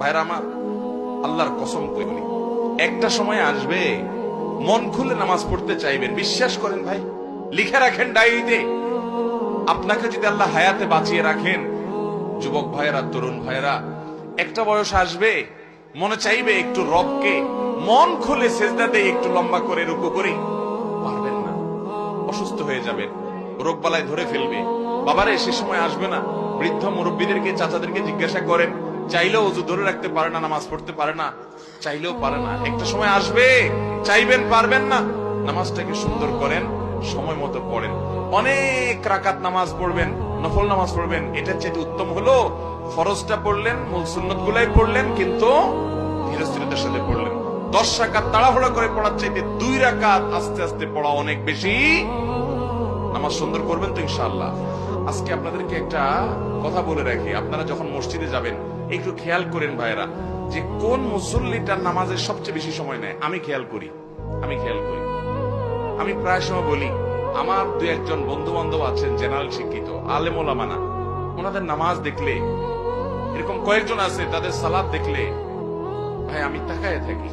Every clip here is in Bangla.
ভাইরা আমার, আল্লাহর কসম করে বলি, একটা সময় আসবে মন খুলে নামাজ পড়তে চাইবেন। বিশ্বাস করেন ভাই, লিখে রাখেন ডায়েরিতে। আপনাকে যদি আল্লাহ হায়াতে বাঁচিয়ে রাখেন, যুবক ভাইয়েরা, তরুণ ভাইয়েরা, একটা বয়স আসবে মনে চাইবে একটু রবকে মন খুলে সেজদা দিয়ে একটু লম্বা করে রুকু করি, পারবেন না, অসুস্থ হয়ে যাবেন, রোগ বালায় ধরে ফেলবে। বাবারে, সে সময় আসবে না? বৃদ্ধ মুরব্বীদেরকে, চাচাদেরকে জিজ্ঞাসা করেন, চাইলেও ওযু ধরে রাখতে পারে না, নামাজ পড়তে পারে না, চাইলেও পারে না। একটা সময় আসবে চাইবেন, পারবেন না। নামাজটাকে সুন্দর করেন, সময় মতো পড়েন, অনেক রাকাত নামাজ পড়বেন, নফল নামাজ পড়বেন। এটার চেয়ে উত্তম হলো ফরজটা পড়লেন, মূল সুন্নত গুলাই পড়লেন, কিন্তু ধীরস্থিরতার সাথে পড়লেন। 10 রাকাত তাড়াহুড়া করে পড়ার চাইতে 2 রাকাত আস্তে আস্তে পড়া অনেক বেশি। নামাজ সুন্দর করবেন তো ইনশাআল্লাহ। আজকে আপনাদেরকে একটা কথা বলে রাখি, আপনারা যখন মসজিদে যাবেন একটু খেয়াল করেন ভাইরা, যে কোন মুসল্লিটার নামাজের সবচেয়ে বেশি সময় নেয়। আমি খেয়াল করি, আমি প্রায় সময় বলি, আমার 2-1 বন্ধু বান্ধব আছেন জেনারেল শিক্ষিত, আলেম ওলামা না, ওনাদের নামাজ দেখলে, এরকম কয়েকজন আছে তাদের সালাত দেখলে ভাই আমি তাকায় থাকি।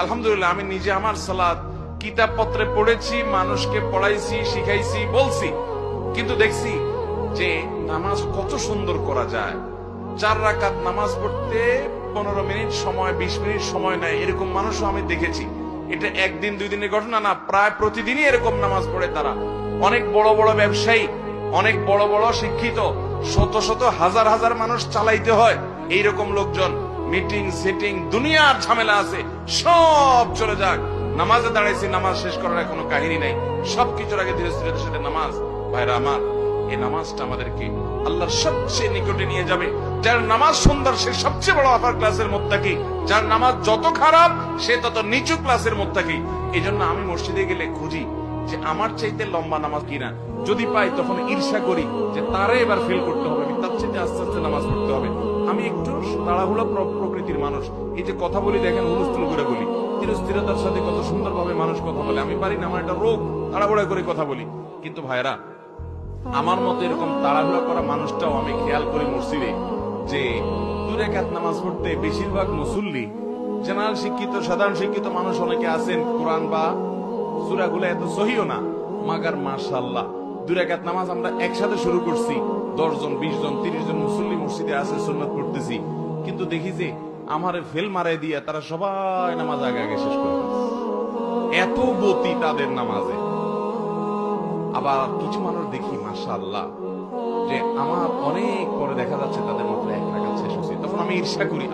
আলহামদুলিল্লাহ, আমি নিজে আমার সালাত কিতাব পত্রে পড়েছি, মানুষকে পড়াইছি, শিখাইছি, বলছি, কিন্তু দেখছি যে নামাজ কত সুন্দর করা যায়। 4 রাকাত নামাজ পড়তে 15 মিনিট সময়, 20 মিনিট সময় নেয়, এরকম মানুষও আমি দেখেছি। এটা 1 দিন 2 দিনের ঘটনা না, প্রায় প্রতিদিনই এরকম নামাজ পড়ে তারা। অনেক বড় বড় ব্যবসায়ী, অনেক বড় বড় শিক্ষিত, শত শত হাজার হাজার মানুষ চালাইতে হয়, এইরকম লোকজন, মিটিং সেটিং দুনিয়ার ঝামেলা আছে, সব চলে যাক, নামাজে দাঁড়াইছি, নামাজ শেষ করার কোনো কাহিনী নাই, সবকিছুর আগে ধীরস্থিরতার সাথে নামাজ। ভাইরা আমার, এই নামাজটা আমাদেরকে আল্লাহর সবচেয়ে নিকটে নিয়ে যাবে। যার নামাজ সুন্দর সে সবচেয়ে বড় আপার ক্লাসের মুত্তাকি, যার নামাজ যত খারাপ সে তত নিচু ক্লাসের মুত্তাকি। এই জন্য আমি মসজিদে গেলে খুঁজি যে আমার চাইতে লম্বা নামাজ কিনা, যদি পাই তখন ঈর্ষা করি যে তারে এবার ফেল করতে হবে, আমি তার চাইতে আস্তে আস্তে নামাজ পড়তে হবে। আমি একটু তাড়াহুড়া প্রকৃতির মানুষ, এই যে কথা বলি দেখেন হুলস্থুল করে বলি, ধীরস্থিরতার সাথে কত সুন্দর ভাবে মানুষ কথা বলে, আমি পারি না, আমার একটা রোগ, তাড়াহুড়া করে কথা বলি। কিন্তু ভাইরা, আমার মতো এরকম তাড়াহুড়া করা মানুষটাও আমি খেয়াল করি মসজিদে, যে 2 রাকাত নামাজ পড়তে বেশিরভাগ মুসল্লি, জেনারেল শিক্ষিত, সাধারণ শিক্ষিত মানুষ অনেকে আছেন, কোরআন বা সূরাগুলো এত সহিও না, মাগার মাশাআল্লাহ 2 রাকাত নামাজ আমরা একসাথে শুরু করছি, 10 জন 20 জন 30 জন মুসল্লি মসজিদে আছে, সুন্নাত পড়তেছি, কিন্তু দেখি যে আমারে ফেল মারাই দিয়ে তারা সবাই নামাজ আগে আগে শেষ করে ফেলছে। এত গতি তাদের নামাজে। আবার কিছু মানুষ দেখি মাশাআল্লাহ, যে আমার অনেক পরে দেখা যাচ্ছে তাদের মাত্র 1 রাকাত শেষ হয়েছে, তখন আমি ঈর্ষা করি।